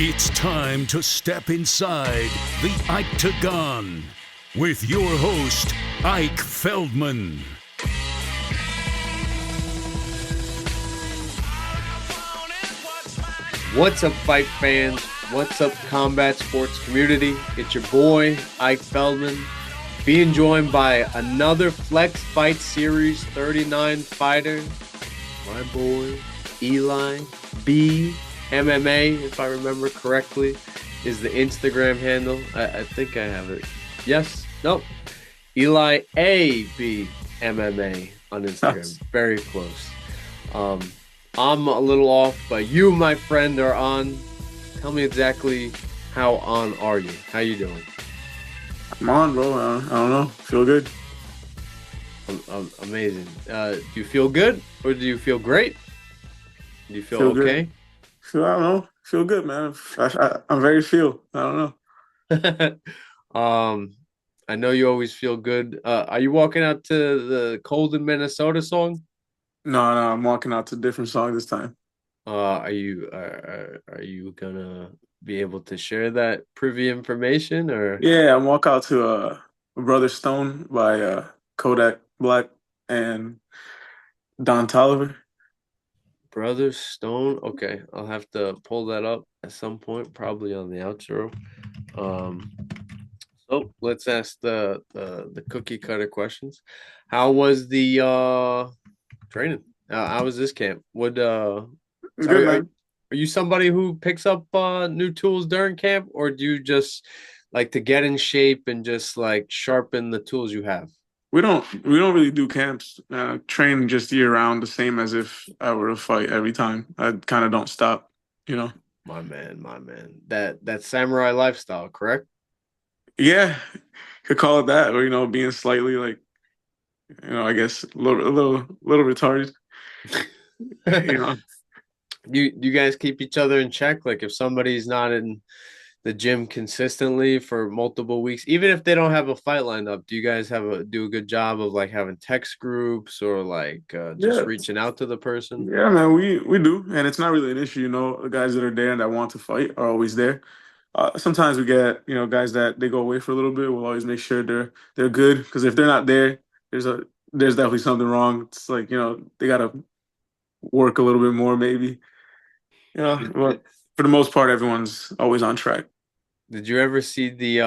It's time to step inside the Octagon with your host, Ike Feldman. What's up, fight fans? What's up, combat sports community? It's your boy, Ike Feldman, being joined by another Flex Fight Series 39 fighter, my boy, Eli MMA, if I remember correctly, is the Instagram handle. I think I have it. Yes? Nope. Eli MMA on Instagram. Very close. I'm a little off, but you, my friend, are on. Tell me exactly how on are you? How you doing? I'm on, bro. I don't know. Feel good. Amazing. Do you feel good or do you feel great? Do you feel okay? I don't know. Feel good, man. I'm very feel. I don't know. I know you always feel good. Are you walking out to the Cold in Minnesota song? No, I'm walking out to a different song this time. Are you gonna be able to share that privy information or? Yeah, I'm walking out to Brother Stone by Kodak Black and Don Tolliver. Brother Stone. Okay, I'll have to pull that up at some point, probably on the outro. So let's ask the cookie cutter questions. How was the training? How was this camp? Good, man. Are you somebody who picks up new tools during camp, or do you just like to get in shape and just like sharpen the tools you have? We don't really do camps. Train just year round, the same as if I were to fight every time. I kind of don't stop, you know. My man. That samurai lifestyle, correct? Yeah, could call it that, or being slightly like, I guess a little retarded. You guys keep each other in check. Like if somebody's not in the gym consistently for multiple weeks, even if they don't have a fight lined up, do you guys do a good job of like having text groups or like just reaching out to the person? Yeah, man, we do, and it's not really an issue. The guys that are there and that want to fight are always there. Sometimes we get guys that they go away for a little bit. We'll always make sure they're good, because if they're not there, there's definitely something wrong. It's like they gotta work a little bit more maybe. But for the most part, everyone's always on track. Did you ever see the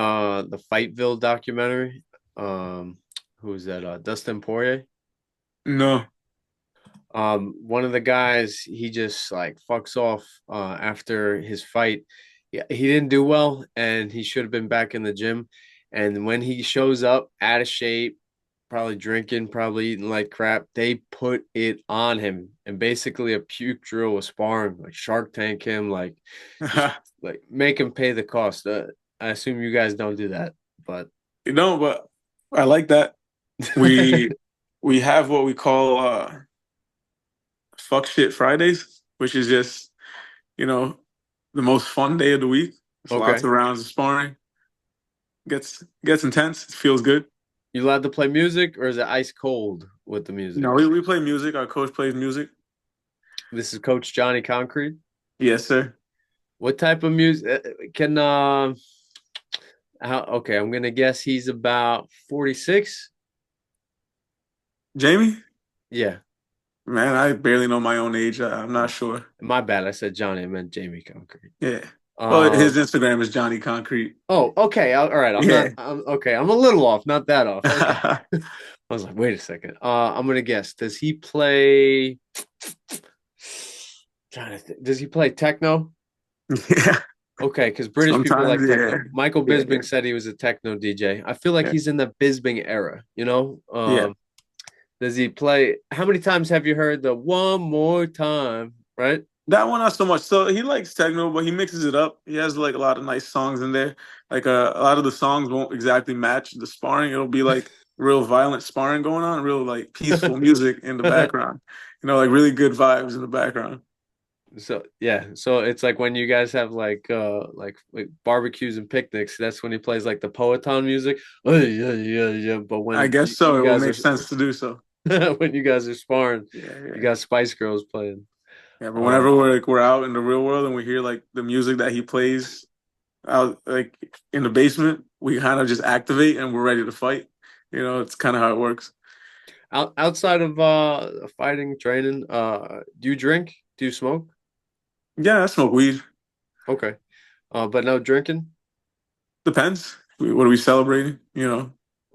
Fightville documentary? Who was that? Dustin Poirier? No. One of the guys, he just like fucks off after his fight. He didn't do well, and he should have been back in the gym. And when he shows up out of shape, probably drinking, probably eating like crap, they put it on him, and basically a puke drill was sparring, like Shark Tank him, like like make him pay the cost. I assume you guys don't do that, but but I like that. We have what we call fuck shit Fridays, which is just the most fun day of the week. It's lots of rounds of sparring. Gets intense. It feels good. You allowed to play music, or is it ice cold with the music? No, we play music. Our coach plays music. This is Coach Johnny Concrete? Yes, sir. What type of music okay, I'm gonna guess he's about 46. Jamie? Yeah. Man, I barely know my own age. I'm not sure. My bad. I said Johnny. I meant Jamie Concrete. Yeah. Well, his Instagram is Johnny Concrete. Oh, okay. All right. I'm a little off. Not that off. Okay. I was like, wait a second. I'm gonna guess. Does he play? Does he play techno? Yeah. Okay, because British people like techno. Yeah. Michael Bisping said he was a techno DJ. I feel like he's in the Bisping era. Does he play? How many times have you heard the "One More Time"? Right. That one not so much. So he likes techno, but he mixes it up. He has like a lot of nice songs in there. Like a lot of the songs won't exactly match the sparring. It'll be like real violent sparring going on, real like peaceful music in the background. Like really good vibes in the background. So so it's like when you guys have like barbecues and picnics, that's when he plays like the Poeton music. Oh yeah. But when I guess so, it will make sense to do so. When you guys are sparring, you got Spice Girls playing. Yeah, but Um, whenever we're out in the real world and we hear like the music that he plays out like in the basement, we kind of just activate and we're ready to fight. It's kind of how it works. outside of fighting, training, do you drink? Do you smoke? Yeah, I smoke weed. Okay. But no drinking? Depends. What are we celebrating?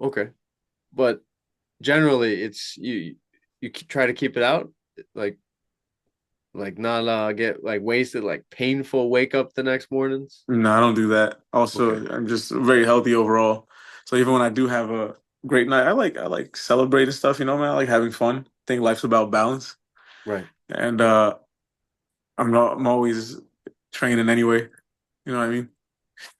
Okay. But generally it's try to keep it out, like not get like wasted, like painful wake up the next mornings. No, I don't do that. Okay. Also, I'm just very healthy overall. So even when I do have a great night, I like celebrating stuff, man. I like having fun. I think life's about balance. Right. And I'm always training anyway. You know what I mean?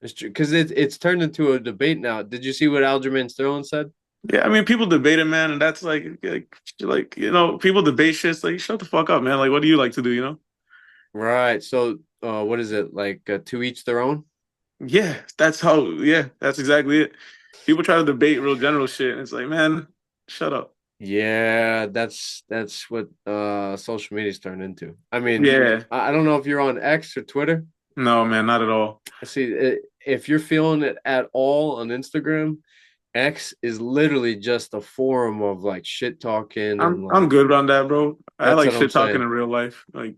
It's true because it's turned into a debate now. Did you see what Aljamain Sterling said? Yeah, I mean people debate it, man, and that's like people debate shit. It's like shut the fuck up, man. Like what do you like to do? Right. So what is it, like to each their own? Yeah, that's exactly it. People try to debate real general shit, and it's like, man, shut up. Yeah, that's what social media's turned into. I mean, Yeah. I don't know if you're on X or Twitter. No, man, not at all. I see it, if you're feeling it at all on Instagram, X is literally just a forum of like shit talking and I'm like good on that, bro. I that's like what I'm shit talking saying. in real life. Like.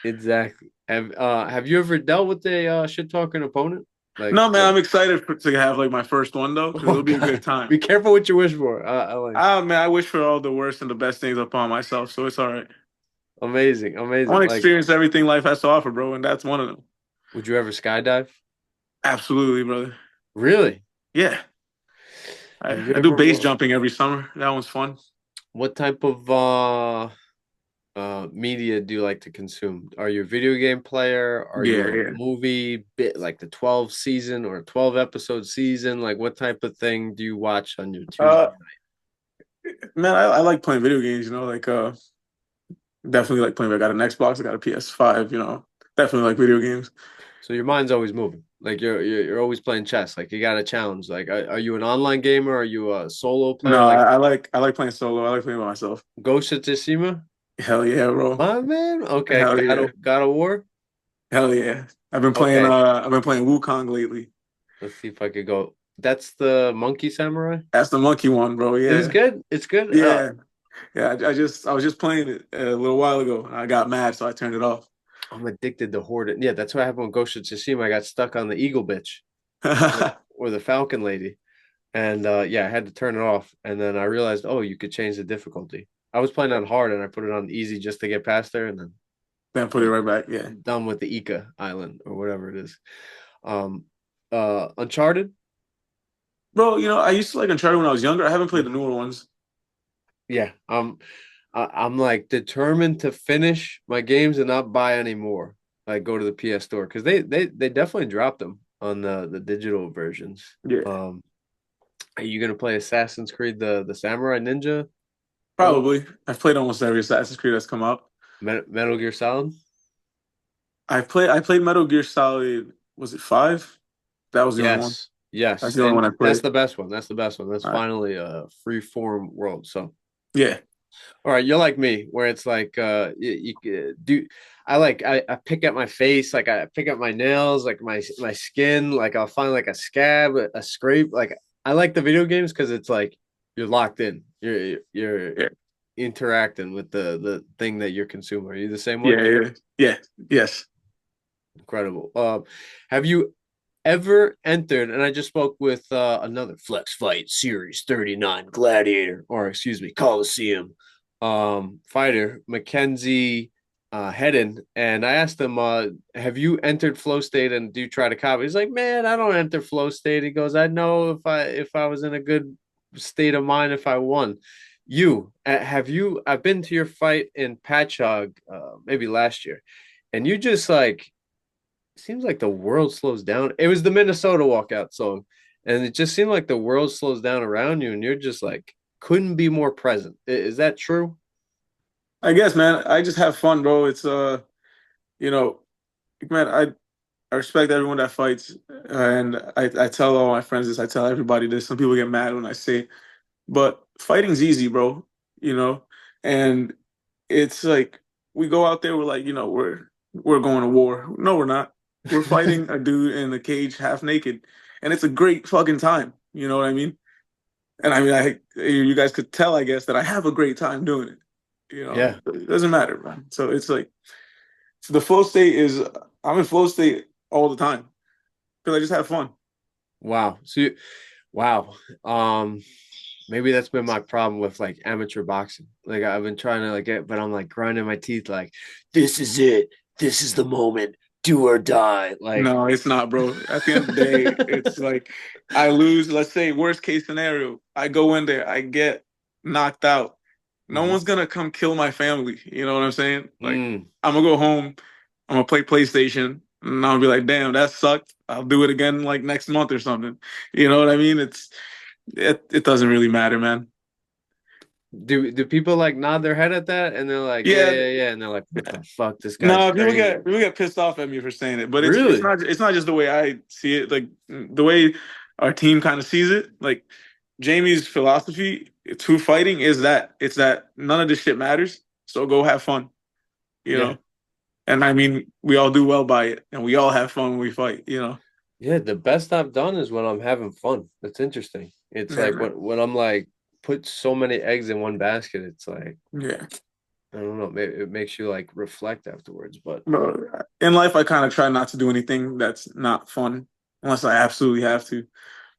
Exactly. Have you ever dealt with a shit talking opponent? Like No, man, I'm excited to have like my first one though, because oh it'll be a good God, time. be careful what you wish for. I like Ah, man, I wish for all the worst and the best things upon myself, so it's all right. amazing, I want amazing. to Like, experience everything life has to offer, bro, and that's one of them. would you ever skydive? Absolutely, brother. Really? Yeah, Have you I do base ever jumping every summer. That one's fun. what type of media do you like to consume? Are you a video game player? Are Yeah, you a yeah. movie bit like the 12 season or 12 episode season? Like what type of thing do you watch on your Tuesday? Uh, man, I like playing video games. Definitely like playing. I got an Xbox. I got a PS5. Definitely like video games. So your mind's always moving. Like you're always playing chess. Like you got a challenge. Like are you an online gamer? Are you a solo player? No, Like I like playing solo. I like playing by myself. Ghost of Tsushima? Hell yeah, bro. My man. Okay, Hell yeah. God of War. Hell yeah. Okay, I've been playing Wukong lately. let's see if I could go. That's the Monkey Samurai. That's the monkey one, bro. It is Yeah. good. It's good. Yeah. Yeah. I was just playing it a little while ago. And I got mad, so I turned it off. I'm addicted to Horde. Yeah, that's what happened with Ghost of Tsushima. I got stuck on the Eagle bitch or the Falcon lady. And yeah, I had to turn it off. And then I realized, oh, you could change the difficulty. I was playing on hard and I put it on easy just to get past there. And then Then put it right back. Yeah. I'm done with the Ika Island or whatever it is. Um, Uncharted. Bro, I used to like Uncharted when I was younger. I haven't played the newer ones. Yeah, I'm like determined to finish my games and not buy any more. Like go to the PS store because they definitely dropped them on the digital versions. Yeah. Are you gonna play Assassin's Creed the Samurai Ninja one? Probably. I've played almost every Assassin's Creed that's come up. Metal Gear Solid? I played Metal Gear Solid, was it 5? That was the only one. Yes, That's yes, the only one and I that's played. the best one. That's the best one. That's All right. finally a free form world. So Yeah. all right, you're like me, where it's like you do. I pick at my face, like I pick at my nails, like my skin, like I'll find like a scab, a scrape. Like I like the video games because it's like you're locked in. You're Yeah. interacting with the thing that you're consuming. Are you the same way? Yeah. Yeah. Yeah. Yes. Incredible. Have you ever entered? And I just spoke with another Flex Fight Series 39 Gladiator, or excuse me, Coliseum fighter, Mackenzie Hedden, and I asked him, "Have you entered flow state and do you try to copy?" He's like, "Man, I don't enter flow state." He goes, "I know if I was in a good state of mind if I won." You have you? I've been to your fight in Patchogue, maybe last year, and you just like seems like the world slows down. It was the Minnesota walkout song, and it just seemed like the world slows down around you, and you're just like couldn't be more present. Is that true? I guess, man. I just have fun, bro. It's you know, man, I respect everyone that fights, and I tell all my friends this. I tell everybody this. Some people get mad when I say it, but fighting's easy, bro. You know, and it's like we go out there, we're like, we're going to war. No, we're not. We're fighting a dude in the cage half naked, and it's a great fucking time. You know what I mean? And I mean, you guys could tell, I guess, that I have a great time doing it. Yeah. It doesn't matter, man. So it's like, so the flow state is, I'm in flow state all the time because I just have fun. Wow. Wow. Maybe that's been my problem with like amateur boxing. Like I've been trying to like get, but I'm like grinding my teeth. Like this is it. This is the moment. Do or die. Like No, it's not, bro. At the end of the day, it's like I lose. Let's say worst case scenario, I go in there, I get knocked out. No Mhm. one's gonna come kill my family. You know what I'm saying? Like Mm. I'm gonna go home, I'm gonna play PlayStation, and I'll be like, damn, that sucked. I'll do it again like next month or something. You know what I mean? It doesn't really matter, man. Do people like nod their head at that and they're like, yeah, Yeah, yeah, yeah, and they're like, what the fuck? This guy's no, crazy. people get pissed off at me for saying it, but Really? it's not just the way I see it. Like the way our team kind of sees it. Like Jamie's philosophy to fighting is that it's that none of this shit matters. So go have fun, you Yeah. know. And I mean, we all do well by it, and we all have fun when we fight, you know. Yeah, the best I've done is when I'm having fun. That's interesting. It's Yeah, like man. when I'm like put so many eggs in one basket, it's like Yeah. I don't know, maybe it makes you like reflect afterwards. But But in life, I kind of try not to do anything that's not fun unless I absolutely have to.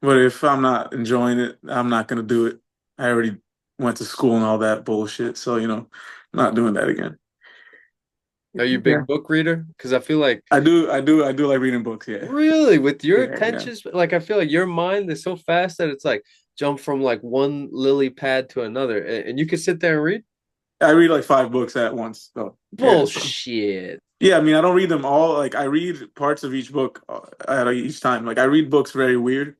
But if I'm not enjoying it, I'm not gonna do it. I already went to school and all that bullshit, so I'm not doing that again. are you a Yeah, big book reader? Because I feel like I do like reading books. Yeah, really with your yeah, yeah. attention, like I feel like your mind is so fast that it's like jump from like one lily pad to another, and you can sit there and read. I read like 5 books at once. So yeah, so Bullshit. yeah. I mean, I don't read them all. Like I read parts of each book at each time. Like I read books very weird,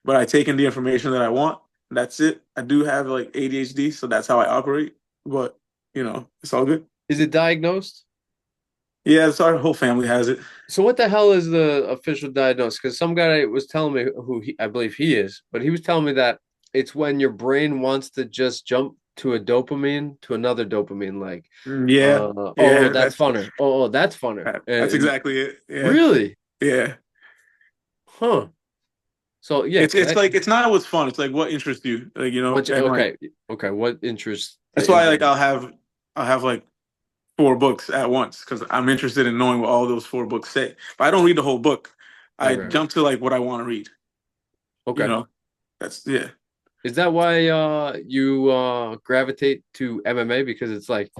but I take in the information that I want. That's it. I do have like ADHD, so that's how I operate. But it's all good. Is it diagnosed? Yeah, it's our whole family has it. So what the hell is the official diagnosis? Because some guy was telling me I believe he is, but he was telling me that it's when your brain wants to just jump to a dopamine to another dopamine, like, Yeah, yeah, that's funner. That's funner. that's And exactly it. Yeah, really, yeah. huh? So yeah, It's like it's not what's fun. It's like what interests you. Like and like okay, okay. What interests that's in why like I'll have like 4 books at once because I'm interested in knowing what all those 4 books say. But I don't read the whole book. I right, right. jump to like what I want to read. You Okay. know, that's yeah. Is that why you gravitate to MMA? Because it's like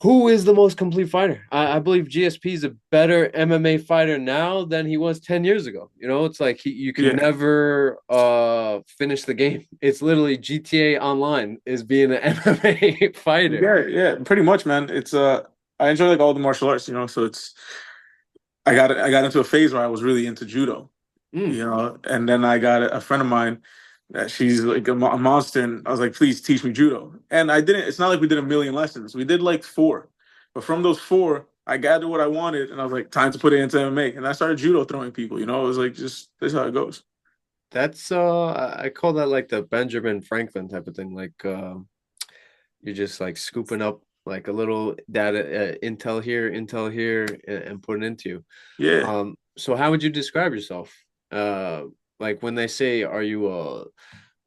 who is the most complete fighter? I believe GSP is a better MMA fighter now than he was 10 years ago. You know, it's like you can Yeah, never finish the game. It's literally GTA Online is being an MMA fighter. yeah, yeah. Pretty much, man. It's I enjoy like all the martial arts. So I got into a phase where I was really into judo. Mm, And then I got a friend of mine that she's like a monster, and I was like, please teach me judo. And I didn't. It's not like we did a million lessons. We did like 4, but from those 4, I gathered what I wanted, and I was like, time to put it into MMA, and I started judo throwing people. It was like just this is how it goes. that's I call that like the Benjamin Franklin type of thing. Like you're just like scooping up like a little data intel here, and putting into you. Yeah. So how would you describe yourself? Like when they say, "Are you a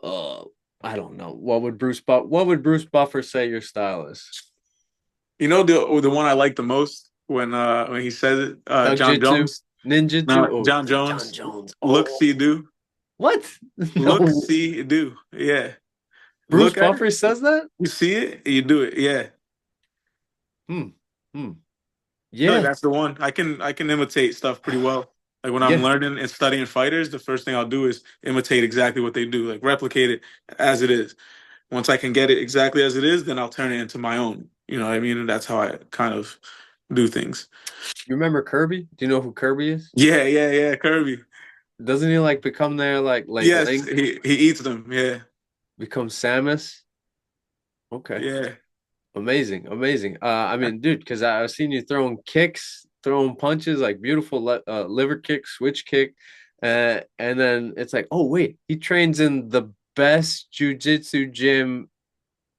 uh?" I don't know. What would Bruce Buffer say your style is? The one I like the most when he says it, Doug John Jitsu, Jones. ninjutsu. No, Oh, John John Jones. Jones. Look, Oh, see, do. what? Look, No, see, do. Yeah. Bruce Look at Buffer it. says that. You see it, you do it. Yeah. Hmm. Hmm. No, Yeah. that's the one. I can imitate stuff pretty well. Like when I'm Yeah. learning and studying fighters, the first thing I'll do is imitate exactly what they do, like replicate it as it is. Once I can get it exactly as it is, then I'll turn it into my own. You know what I mean? And that's how I kind of do things. You remember Kirby? Do you know who Kirby is? Yeah, yeah, yeah. Kirby. Doesn't he like become there like Yes, Link, he eats them. Yeah, become Samus? Okay. yeah. Amazing, amazing. I mean, dude, because I've seen you throwing kicks, throwing punches, like beautiful liver kick, switch kick, and then it's like, oh wait, he trains in the best jujitsu gym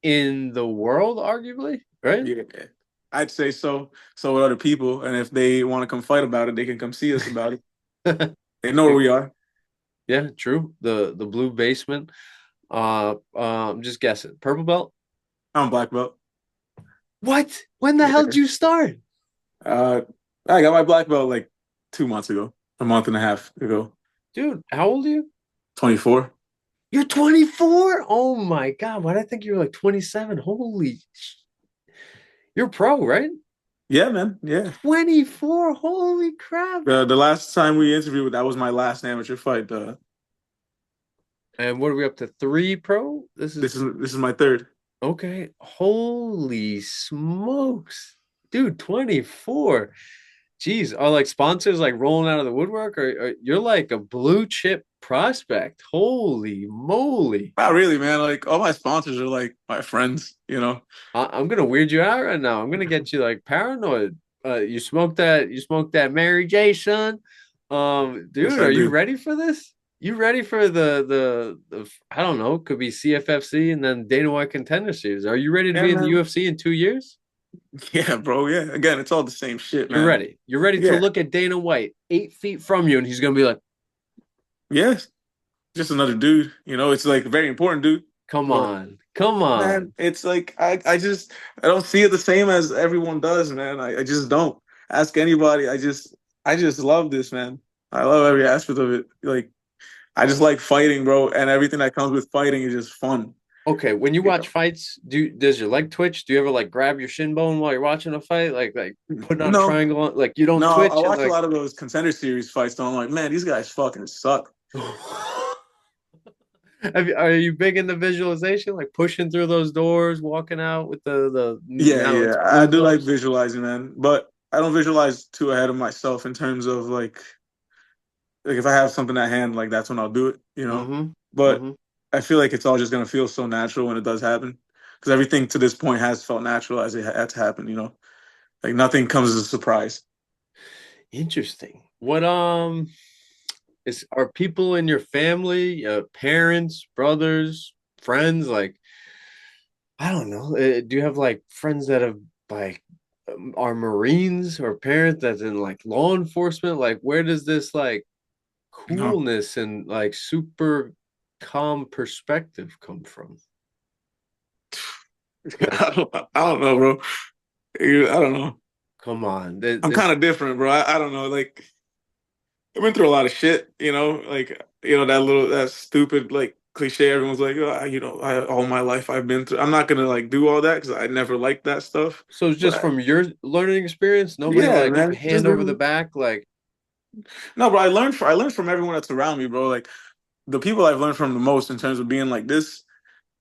in the world, arguably. right? Yeah, I'd say so. So with other people, and if they want to come fight about it, they can come see us about it. They know where we are. Yeah, true. The blue basement. I'm just guessing. Purple belt? I'm black belt. What? When the hell did Yeah. you start? Uh, I got my black belt like 2 months ago, a month and a half ago. Dude, how old are you? 24. You're 24? Oh my God. Why did I think you were like 27? You're pro, right? Yeah, man. Yeah. 24. Holy crap. The last time we interviewed, that was my last amateur fight. And what are we up to? Three pro? This This is is this is my third. okay. Holy smokes. Dude, 24. Geez, are like sponsors like rolling out of the woodwork, or you're like a blue chip prospect? Holy moly! Not really, man. Like all my sponsors are like my friends, you know. I'm gonna weird you out right now. I'm gonna get you like paranoid. You smoke that? You smoke that Mary J, son? Yes, Dude, I are you do. ready for this? You ready for the I don't know, could be CFFC and then Dana White Contender Series. Are you ready to Yeah, be in the man. UFC in 2 years? Yeah, bro. Yeah. Again, it's all the same shit, You're man. ready. You're ready to Yeah. look at Dana White 8 feet from you, and he's gonna be like, Yes. Just another dude. You know, it's like a very important dude. "Come But on, come man, on." it's like I don't see it the same as everyone does, man. I just don't. Ask anybody. I just love this, man. I love every aspect of it. Like I just like fighting, bro, and everything that comes with fighting is just fun. Okay, when you You watch know? fights, does your leg twitch? Do you ever like grab your shin bone while you're watching a fight, like putting on a No, triangle on, like you don't no, I twitch and watch a like. lot of those contender series fights, so I'm like, man, these guys fucking suck. Are you big into visualization, like pushing through those doors, walking out with the Yeah, now yeah. it's I blue do like gloves? visualizing, man. But I don't visualize too ahead of myself in terms of like if I have something at hand, like that's when I'll do it, you know. Mm-hmm. But Mm-hmm. I feel like it's all just gonna feel so natural when it does happen, because everything to this point has felt natural as it had to happen, you know. Like nothing comes as a surprise. Interesting. What is are people in your family, parents, brothers, friends, like I don't know. Do you have like friends that have like are Marines or parents that's in like law enforcement? Like, where does this like No, coolness and like super calm perspective come from? I don't know, bro. I don't know. Come on, I'm kind of different, bro. I don't know. Like I've been through a lot of shit, you know. Like that stupid like cliche. Everyone's like, oh, all my life I've been through. I'm not gonna like do all that because I never liked that stuff. so it's just But from your learning experience. Nobody yeah, like man, just hand over the back, like no, bro. I learned from everyone that's around me, bro. Like the people I've learned from the most in terms of being like this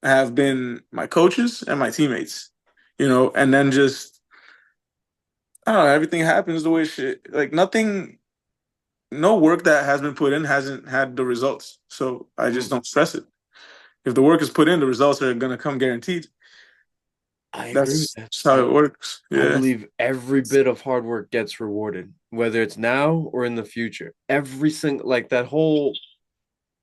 have been my coaches and my teammates, you know. And then just I don't know, everything happens the way shit. Like nothing, no work that has been put in hasn't had the results. So I just mm, don't stress it. If the work is put in, the results are gonna come guaranteed. I agree with That's that. how it works. I Yeah. believe every bit of hard work gets rewarded, whether it's now or in the future. Every single like that whole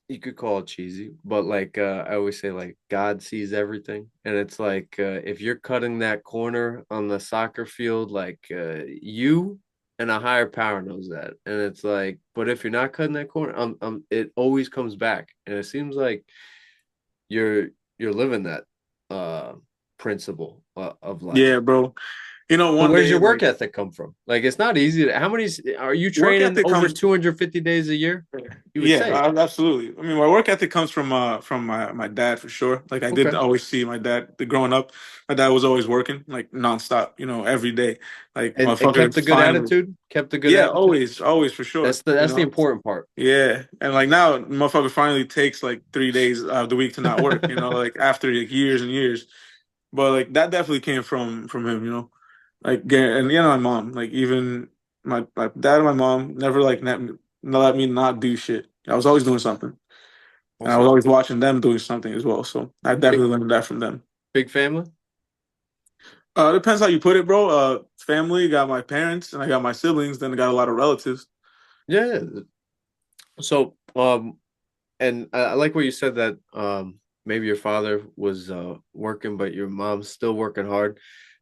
you could call it cheesy, but like I always say like God sees everything. And it's like if you're cutting that corner on the soccer field, like you and a higher power knows that. And it's like, but if you're not cutting that corner, it always comes back. And it seems like you're you're living that uh principle of life. Yeah, bro. But One where's day, your work like ethic come from? Like it's not easy to, how many are you work training ethic over comes. 250 days a year? You would Yeah, say. absolutely. I mean, my work ethic comes from my dad for sure. Like I did Okay. always see my dad growing up. My dad was always working like nonstop, every day. Like And kept motherfucker the good finally. attitude, kept the good Yeah, attitude. always for sure. That's the important part. Yeah, and like now, motherfucker finally takes like 3 days out of the week to not work. Like after like years and years. But like that definitely came from him. Like and my mom. Like even my dad and my mom never like let me not do shit. I was always doing something, and I was Awesome. always watching them doing something as well. So I Big definitely learned that from them. big family. Depends how you put it, bro. Family, got my parents, and I got my siblings. Then I got a lot of relatives. Yeah. So and I like what you said that maybe your father was working, but your mom's still working hard.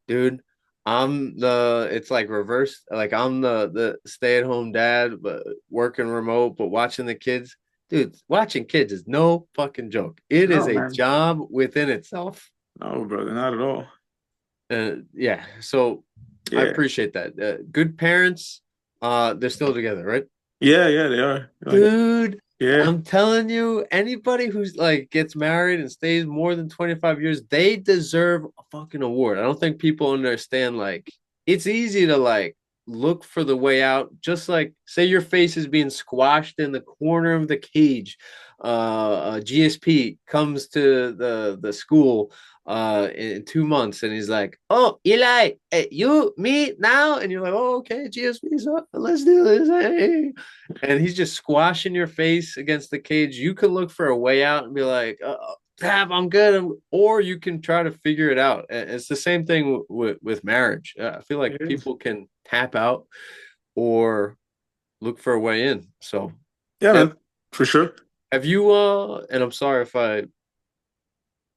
Dude, it's like reverse. Like I'm the stay-at-home dad, but working remote, but watching the kids. Dude, watching kids is no fucking joke. It is No, a man. job within itself. No, brother, not at all. Yeah, so I Yeah. appreciate that. Good parents, they're still together, right? Yeah, yeah, they are. Like, Dude, yeah. I'm telling you, anybody who's like gets married and stays more than 25 years, they deserve a fucking award. I don't think people understand like it's easy to like look for the way out. Just like say your face is being squashed in the corner of the cage. GSP comes to the school in 2 months and he's like, "Oh, Eli, you me now?" And you're like, "Oh, okay, GSP's up. Let's do this." Hey, and he's just squashing your face against the cage, you could look for a way out and be like, "Tap, I'm good," or you can try to figure it out. It's the same thing with marriage. I feel like It is. people can tap out or look for a way in. So, Yeah, have, man. For sure. have you? And I'm sorry if I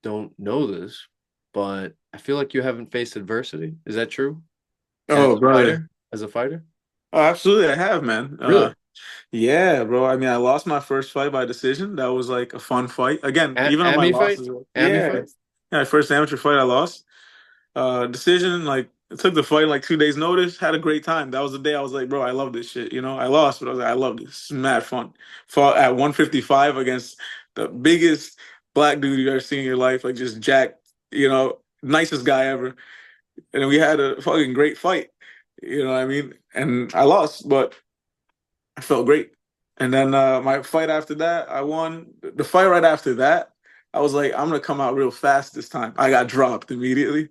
don't know this, but I feel like you haven't faced adversity. Is that true? As Oh, a brother. fighter, as a fighter, Oh, absolutely, I have, man. really? Yeah, bro. I mean, I lost my first fight by decision. That was like a fun fight. Again, even on my Ami fight, losses, Ami yeah. fight. Yeah, my first amateur fight I lost. Decision, like I took the fight in like 2 days notice, had a great time. That was the day I was like, bro, I love this shit. I lost, but I was like, I love this. It's mad fun. Fought at 155 against the biggest black dude you ever seen in your life, like just jacked, nicest guy ever. And we had a fucking great fight. You know what I mean? And I lost, but I felt great. And then my fight after that, I won. The fight right after that, I was like, I'm gonna come out real fast this time. I got dropped immediately.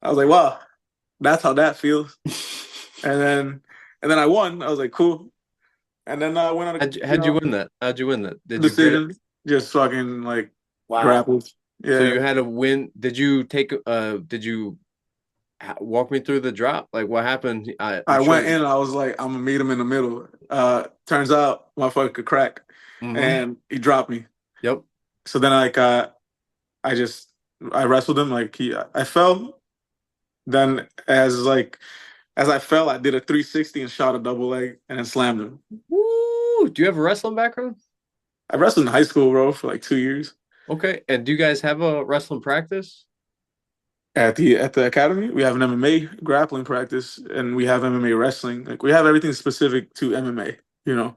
I was like, wow, that's how that feels. And then I won. I was like, cool. And then I went on How'd you win that? How'd you win that? a Did you get it? decision, just fucking like Wow. grappled. So Yeah. you had a win. Did you walk me through the drop? Like what happened? I'm I sure. went in and I was like, I'm gonna meet him in the middle. Turns out motherfucker could crack. Mm-hmm. And he dropped me. Yep. So then like I just I wrestled him like I fell. Then as I fell, I did a 360 and shot a double leg and then slammed him. Woo! Do you have a wrestling background? I wrestled in high school, bro, for like 2 years. Okay. And do you guys have a wrestling practice? At the academy, we have an MMA grappling practice and we have MMA wrestling. Like we have everything specific to MMA, you know.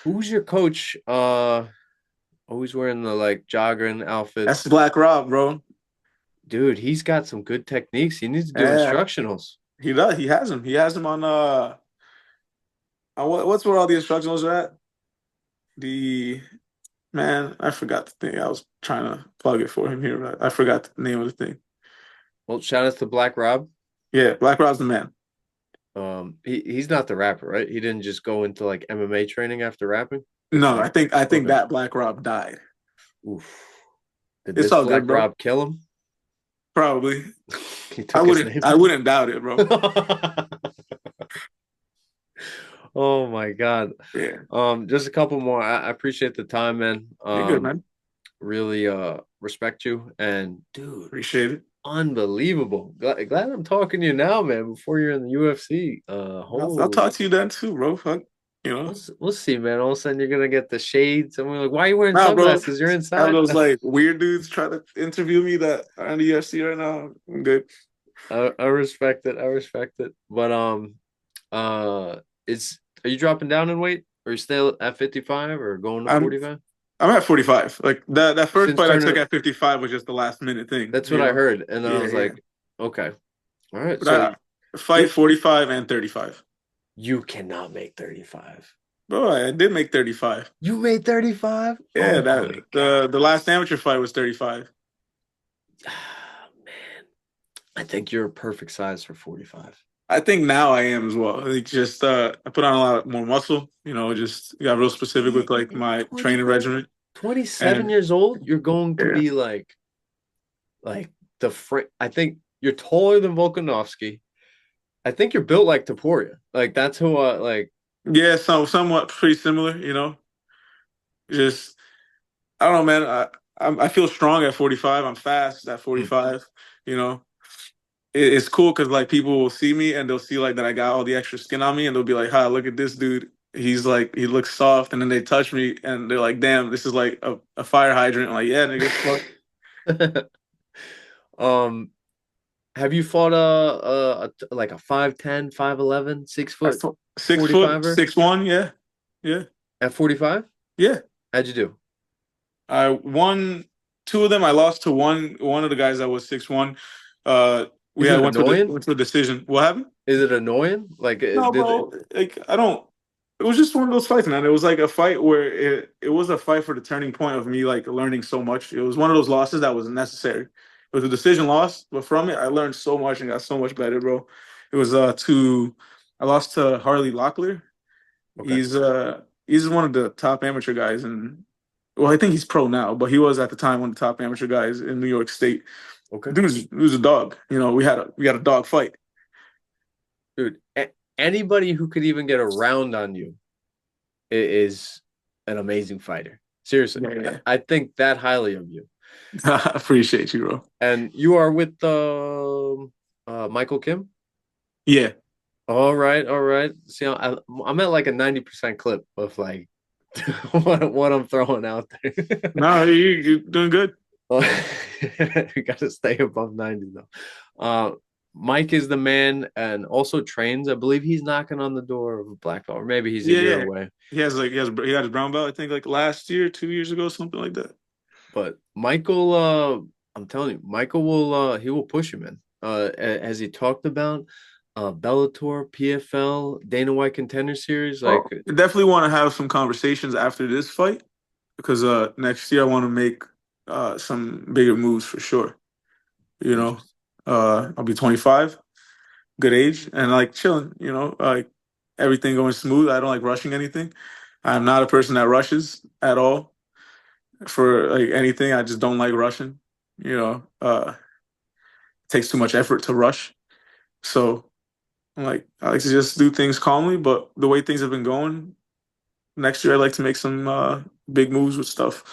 Who's your coach? Always wearing the like jogging That's outfits. Black Rob, bro. Dude, he's got some good techniques. He needs to do Yeah, instructionals. he does. He has him. He has him on what's where all the instructionals are at? The Man, I forgot the thing. I was trying to plug it for him here, but I forgot the name of the thing. Well, shout out to Black Rob. Yeah, Black Rob's the man. He's not the rapper, right? He didn't just go into like MMA training after rapping. No, I think Okay. that Black Rob died. Oof. Did It's this all Black good, bro. Rob kill him? Probably. He I took his wouldn't name. I wouldn't doubt it, bro. Oh my God. Yeah. Just a couple more. I appreciate the time, man. You're good, man. Really respect you. And dude, Appreciate it. unbelievable. Glad I'm talking to you now, man, before you're in the UFC. I'll Holy, talk to you then too, bro. Fuck. You know. we'll see, man. All of a sudden you're gonna get the shades, and we're like, why are you wearing Nah, bro. sunglasses? You're Have inside. those like weird dudes try to interview me that are in the UFC right now. I'm good. I respect it. I respect it. But it's are you dropping down in weight? Or you still at 55 or going to I'm 45? I'm at 45. Like that first Since fight I took turning, at 55 was just the last minute thing, that's what you I know. heard, and then I Yeah, was yeah. like, okay, all right. But So I fight you 45 and 35. you cannot make 35. Bro, I did make 35. You made 35? Yeah, Oh that my the God. last amateur fight was 35. Man, I think you're a perfect size for 45. I think now I am as well. I think just I put on a lot more muscle, just got real specific Yeah, with like and my training regimen. 27 And years old, you're going to yeah. be like I think you're taller than Volkanovski. I think you're built like Taporia. Like that's who I like. Yeah, so somewhat pretty similar. Just I don't know, man. I feel strong at 45. I'm fast at Hmm. 45, you know. it's cool because like people will see me and they'll see like that I got all the extra skin on me and they'll be like, "Ha, look at this dude. He's like he looks soft." And then they touch me and they're like, "Damn, this is like a fire hydrant." I'm like, yeah, nigga, fuck. Um, have you fought like a 5'10", 5'11", 6 foot, 6 foot, 45er 6'1", yeah, yeah, at 45? yeah. How'd you do? I won two of them. I lost to one of the guys that was 6'1". We Is had it annoying? went to a decision. What happened? Is it annoying? Like, No, did it? bro. Like I don't. It was just one of those fights, man. It was like a fight where it was a fight for the turning point of me like learning so much. It was one of those losses that was necessary. It was a decision loss, but from it I learned so much and got so much better, bro. It was to I lost to Harley Locklear. Okay. He's one of the top amateur guys, and well, I think he's pro now, but he was at the time one of the top amateur guys in New York State. Okay. Dude was a dog. You know, we had a dog fight. Dude, anybody who could even get a round on you is an amazing fighter. Seriously. Yeah, I think that highly of you. yeah. I appreciate you, bro. And you are with Michael Kim? Yeah. All right, all right. See, I'm at like a 90% clip of like what I'm throwing out there. No, you're doing good. You got to stay above 90 though. Mike is the man and also trains. I believe he's knocking on the door of a black belt, or maybe he's a Yeah, year yeah. away. He got his brown belt, I think like last year, 2 years ago, something like that. But Michael, I'm telling you, Michael will he will push you, man. As he talked about Bellator, PFL, Dana White Contender Series, like Well, I definitely want to have some conversations after this fight because next year I want to make some bigger moves for sure. You know, interesting. I'll be 25, good age, and like chilling. You know, like everything going smooth. I don't like rushing anything. I'm not a person that rushes at all for like anything. I just don't like rushing. You know, it takes too much effort to rush. So like I like to just do things calmly, but the way things have been going, next year I'd like to make some big moves with stuff.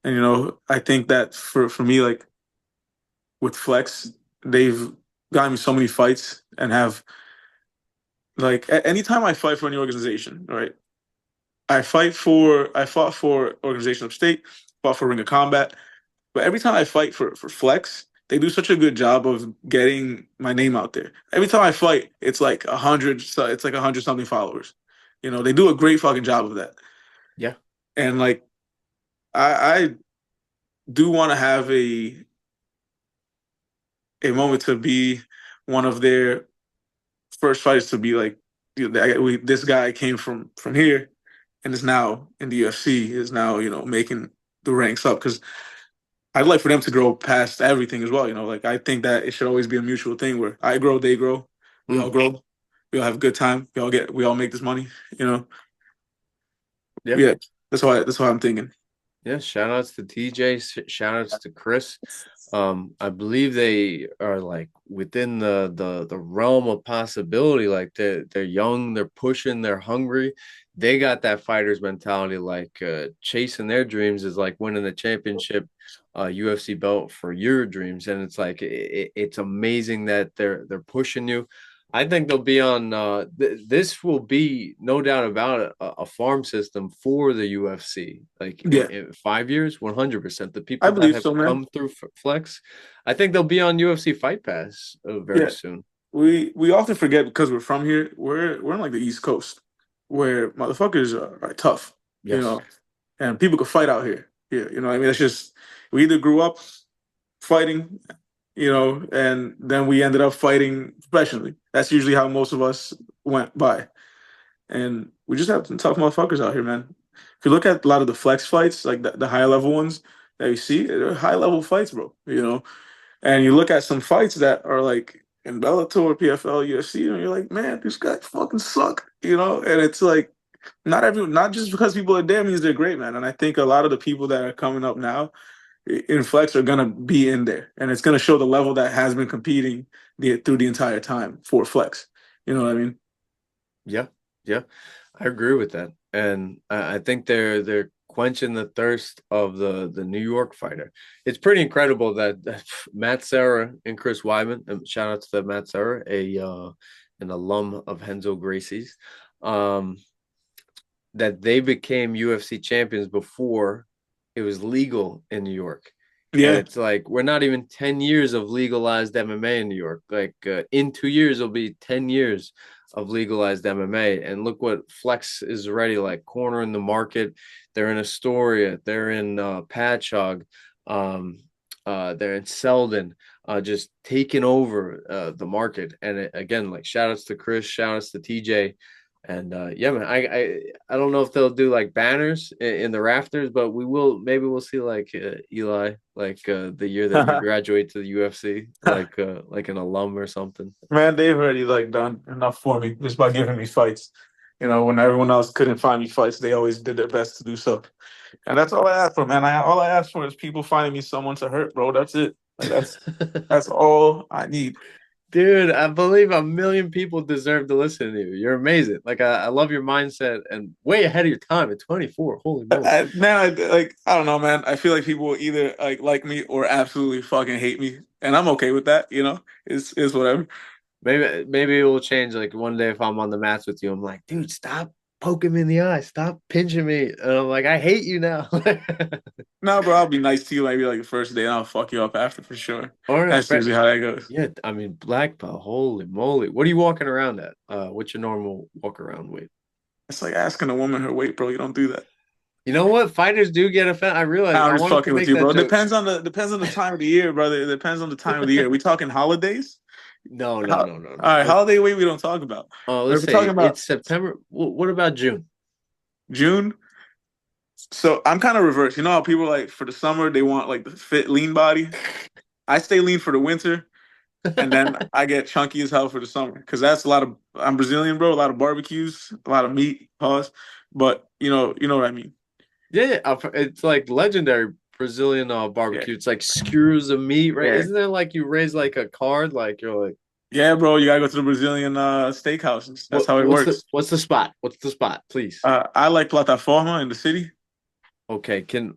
And you know, I think that for me, like with Flex, they've gotten me so many fights and have like anytime I fight for any organization, right? I fought for Organization Upstate, fought for Ring of Combat, but every time I fight for Flex, they do such a good job of getting my name out there. Every time I fight, it's like 100, it's like 100 something followers. You know, they do a great fucking job of that. Yeah. And like I do want to have a moment to be one of their first fighters to be like, you know, this guy came from here and is now in the UFC, is now, you know, making the ranks up because I'd like for them to grow past everything as well. You know, like I think that it should always be a mutual thing where I grow, they grow, we all Mm. grow, we all have a good time, we all make this money. You know, Yeah. yeah, that's how I'm thinking. Yeah. Shout outs to TJ. Shout outs to Chris. I believe they are like within the realm of possibility. Like they're young, they're pushing, they're hungry. They got that fighter's mentality. Like chasing their dreams is like winning the championship UFC belt for your dreams. And it's like it's amazing that they're pushing you. I think they'll be on this will be no doubt about it, a farm system for the UFC. Like Yeah, in 5 years, 100%. The I people that believe have so, man. come through Flex, I think they'll be on UFC Fight Pass very Yeah, soon. we often forget because we're from here. We're in like the East Coast, where motherfuckers are tough, you Yes. know, and people could fight out here. Yeah, you know, what I mean, it's just we either grew up fighting, you know, and then we ended up fighting professionally. That's usually how most of us went by, and we just have some tough motherfuckers out here, man. If you look at a lot of the flex fights, like the high level ones that you see, they're high level fights, bro. You know, and you look at some fights that are like in Bellator, PFL, UFC, and you're like, man, these guys fucking suck, you know? And it's like not just because people are there means they're great, man. And I think a lot of the people that are coming up now in Flex are gonna be in there. And it's gonna show the level that has been competing through the entire time for Flex. You know what I mean? Yeah. Yeah. I agree with that. And I think they're quenching the thirst of the New York fighter. It's pretty incredible that Matt Serra and Chris Weidman, and shout out to Matt Serra, an alum of Renzo Gracie's, that they became UFC champions before it was legal in New York. And Yeah. it's like we're not even 10 years of legalized MMA in New York. Like in 2 years, it'll be 10 years of legalized MMA. And look what Flex is already like cornering the market. They're in Astoria, they're in Patchogue, they're in Selden, just taking over the market. And again, like shout outs to Chris, shout outs to TJ. And yeah, man, I don't know if they'll do like banners in the rafters, but maybe we'll see like Eli, like the year that you graduate to the UFC, like an alum or something. Man, they've already like done enough for me just by giving me fights. You know, when everyone else couldn't find me fights, they always did their best to do so. And that's all I ask for, man. All I ask for is people finding me someone to hurt, bro. That's it. Like that's all I need. Dude, I believe a million people deserve to listen to you. You're amazing. Like I love your mindset and way ahead of your time at 24. Holy moly. I don't know, man. I feel like people will either like me or absolutely fucking hate me, and I'm okay with that. You know, it's whatever. Maybe it will change. Like one day if I'm on the mats with you, I'm like, dude, stop poking me in the eye, stop pinching me. And I'm like, I hate you now. No, bro, I'll be nice to you maybe like the first day, and I'll fuck you up after for sure. Or That's usually how that goes. yeah, I mean black belt, holy moly. What are you walking around at? What's your normal walk around weight? It's like asking a woman her weight, bro. You don't do that. You know what? Fighters do get offended. I realize I'm I just wanted to fucking with make you, that bro. joke. Depends on the time of the year, brother. It depends on the time of the year. We talking holidays? No. All right, holiday weight we don't talk about. Let's We're say talking about it's September. What about June? June. So I'm kind of reversed. You know how people like for the summer they want like the fit, lean body. I stay lean for the winter, and then I get chunky as hell for the summer because that's a lot of. I'm Brazilian, bro. A lot of barbecues, a lot of meat. Pause. But you know what I mean. Yeah, it's like legendary Brazilian Yeah, barbecue. It's like skewers of meat, right? yeah, Isn't there like you raise like a card, like you're like, yeah, bro. You gotta go to the Brazilian steakhouses. That's how it works. what's the spot? What's the spot, please? I like Plataforma in the city. Can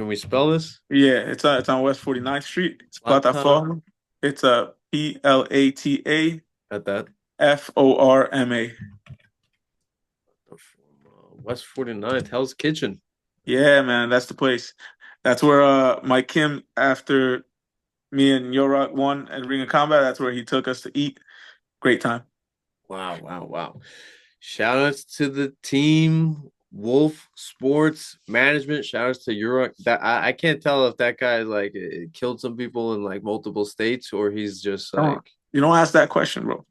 we spell this? Yeah, it's on West 49th Street. It's Plata Plataforma. It's a PLATAFORMA. at that West 49th Hell's Kitchen. Yeah, man, that's the place. That's where Mike Kim, after me and Yorok won at Ring of Combat, that's where he took us to eat. Great time. Wow. Shout outs to the team, Wolf Sports Management. Shout outs to Europe. That I can't tell if that guy like killed some people in like multiple states or he's just Come like on. You don't ask that question, bro.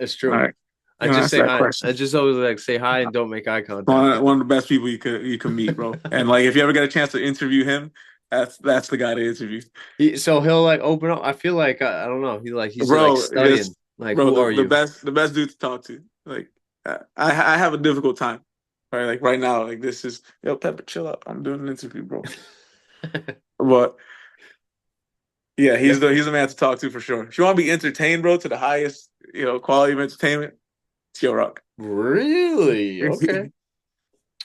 it's All true. right. I You don't just ask say that hi. question. I just always like say hi and don't make eye contact. One of the best people you could meet, bro. And like if you ever get a chance to interview him, that's the guy to interview. So he'll like open up. I feel like I don't know. He's Bro, like studying. just Like bro, who are you? the best dude to talk to. Like I have a difficult time. Right, like right now, like this is yo Pepper, chill out. I'm doing an interview, bro. But yeah, he's the man to talk to for sure. If you want to be entertained, bro, to the highest quality of entertainment, it's Yo Rock. Really?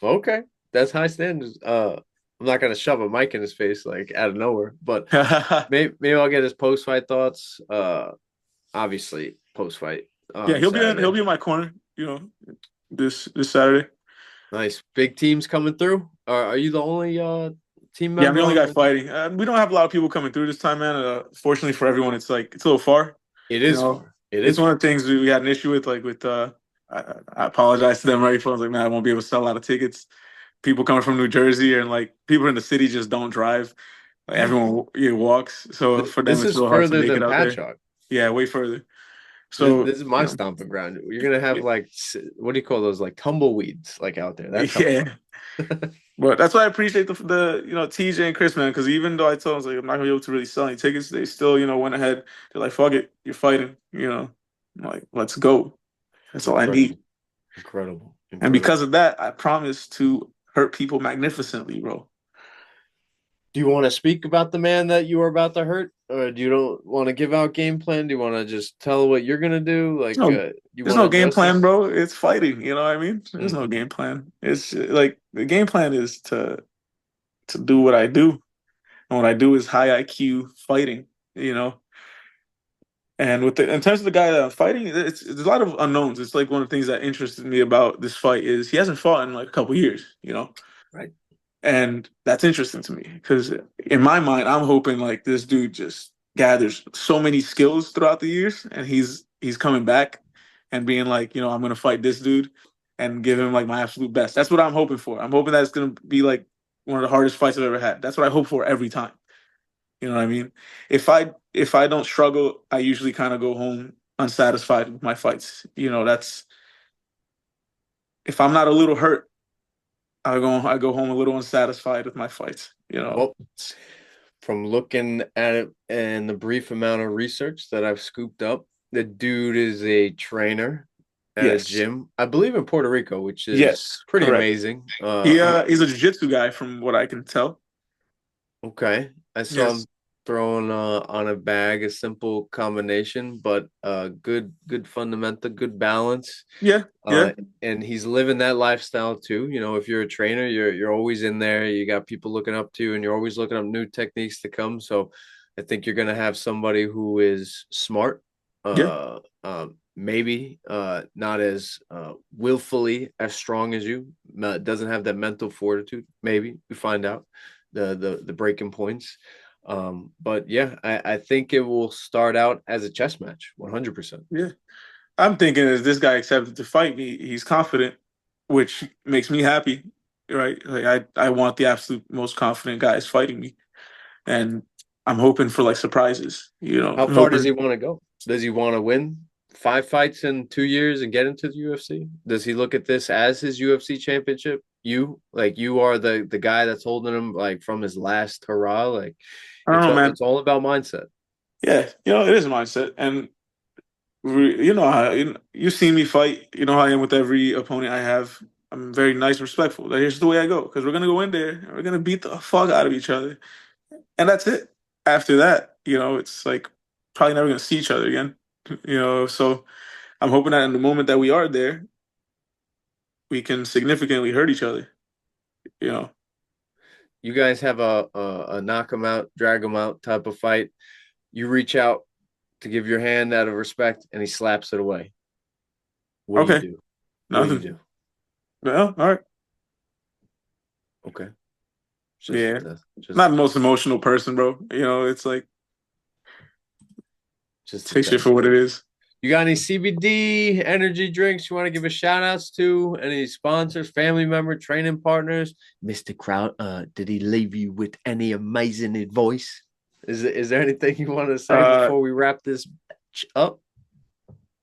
Okay. That's high standards. I'm not gonna shove a mic in his face like out of nowhere, but maybe I'll get his post fight thoughts. Obviously post fight. Yeah, he'll be in my corner. This Saturday. Nice. Big teams coming through. Are you the only team member? Yeah, I'm the only guy fighting. We don't have a lot of people coming through this time, man. Fortunately for everyone, it's a little far. It is far. It's one of the things we had an issue with. Like with, I apologize to them right before. I was like, man, I won't be able to sell a lot of tickets. People coming from New Jersey and like people in the city just don't drive. Like everyone walks, so for them it's real hard to make it out there. Yeah, way further. So this is my stomping ground. You're gonna have like what do you call those like tumbleweeds like out there? That's But that's why I appreciate the TJ and Chris, man, because even though I told them I was like I'm not gonna be able to really sell any tickets, they still went ahead. They're like, fuck it, you're fighting, I'm like, let's go. That's all I need. Incredible. And because of that, I promise to hurt people magnificently, bro. Do you want to speak about the man that you are about to hurt, or do you don't want to give out game plan? Do you want to just tell what you're gonna do? Like, you There's want no to game address plan, this? bro. It's fighting. You know what I mean? There's no Mm. game plan. It's like the game plan is to do what I do, and what I do is high IQ fighting. You know, and in terms of the guy that I'm fighting, there's a lot of unknowns. It's like one of the things that interested me about this fight is he hasn't fought in like a couple years. You know, Right. and that's interesting to me because in my mind, I'm hoping like this dude just gathers so many skills throughout the years, and he's coming back and being like, I'm gonna fight this dude and give him like my absolute best. That's what I'm hoping for. I'm hoping that it's gonna be like one of the hardest fights I've ever had. That's what I hope for every time. You know what I mean? If I don't struggle, I usually kind of go home unsatisfied with my fights. That's if I'm not a little hurt, I go home a little unsatisfied with my fights. Well, from looking at it and the brief amount of research that I've scooped up, the dude is a trainer at a gym, I believe in Puerto Rico, which is pretty correct. amazing. He's a jiu-jitsu guy from what I can tell. Okay. I saw him throwing on a bag, a simple combination, but good fundamental, good balance. Yeah. And he's living that lifestyle too. If you're a trainer, you're always in there. You got people looking up to you, and you're always looking up new techniques to come. So I think you're gonna have somebody who is smart, maybe not as willfully as strong as you, doesn't have that mental fortitude. Maybe we find out the breaking points. But yeah, I think it will start out as a chess match, 100%. Yeah. I'm thinking if this guy accepted to fight me, he's confident, which makes me happy, right? Like I want the absolute most confident guys fighting me, and I'm hoping for like surprises. How far does he want to go? Does he want to win 5 fights in 2 years and get into the UFC? Does he look at this as his UFC championship? You are the guy that's holding him like from his last hurrah. Like I don't know, man. It's all about mindset. Yeah, it is a mindset, and you see me fight. You know how I am with every opponent I have. I'm very nice, respectful. Here's the way I go because we're gonna go in there and we're gonna beat the fuck out of each other, and that's it. After that, it's like probably never gonna see each other again. So I'm hoping that in the moment that we are there, we can significantly hurt each other. You guys have a knock him out, drag him out type of fight. You reach out to give your hand out of respect, and he slaps it away. What do you do? Nothing. What do you do? Well, all right. Okay. Not the most emotional person, bro. It's like just take shit for what it is. You got any CBD energy drinks you want to give a shout outs to? Any sponsors, family member, training partners? Mr. Kraut, did he leave you with any amazing advice? Is there anything you want to say before we wrap this up?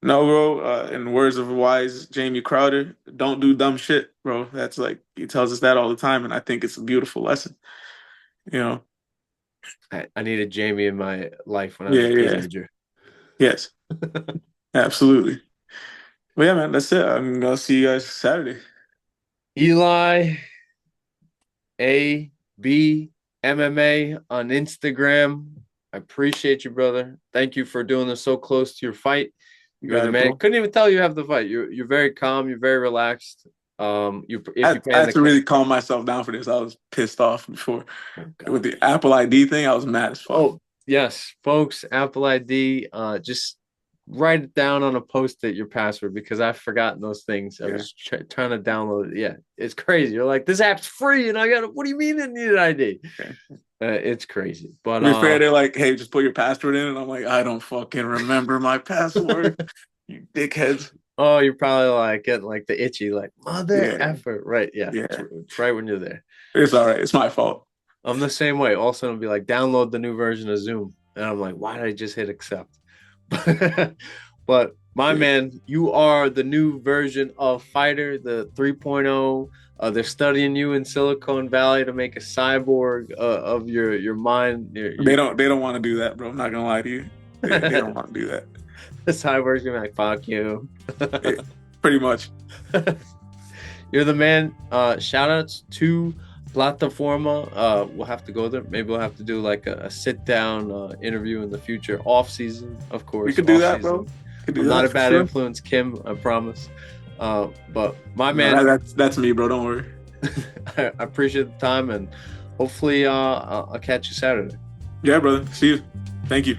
No, bro. In words of a wise Jamie Crowder, don't do dumb shit, bro. That's like he tells us that all the time, and I think it's a beautiful lesson. I needed Jamie in my life when I was a teenager. Yes, absolutely. But yeah, man, that's it. I'm gonna see you guys Saturday. Eli MMA on Instagram. I appreciate you, brother. Thank you for doing this so close to your fight. You're the man. Couldn't even tell you have the fight. You're very calm. You're very relaxed. I had to really calm myself down for this. I was pissed off before with the Apple ID thing. I was mad as fuck. Oh yes, folks. Apple ID. Just write it down on a Post-it your password because I've forgotten those things. I was trying to download it. Yeah, it's crazy. You're like, this app's free, and I got it. What do you mean it needed ID? Okay. It's crazy. But to be fair, they're like, hey, just put your password in, and I'm like, I don't fucking remember my password. You dickheads. Oh, you're probably like getting like the itchy, like mother effort. Right. Yeah. It's right when you're there. It's all right. It's my fault. I'm the same way. Also, it'll be like, download the new version of Zoom. And I'm like, why did I just hit accept? But my man, you are the new version of Fighter, the 3.0. They're studying you in Silicon Valley to make a cyborg of your mind. They don't want to do that, bro. I'm not gonna lie to you. They don't want to do that. The cyborg's gonna be like, fuck you. Pretty much. You're the man. Shout outs to Plataforma, we'll have to go there. Maybe we'll have to do like a sit down interview in the future, off season, of course. We could do that, bro. I'm not a bad influence, Kim, I promise. But my man, no, that's me, bro. Don't worry. I appreciate the time, and hopefully I'll catch you Saturday. Yeah, brother. See you. Thank you.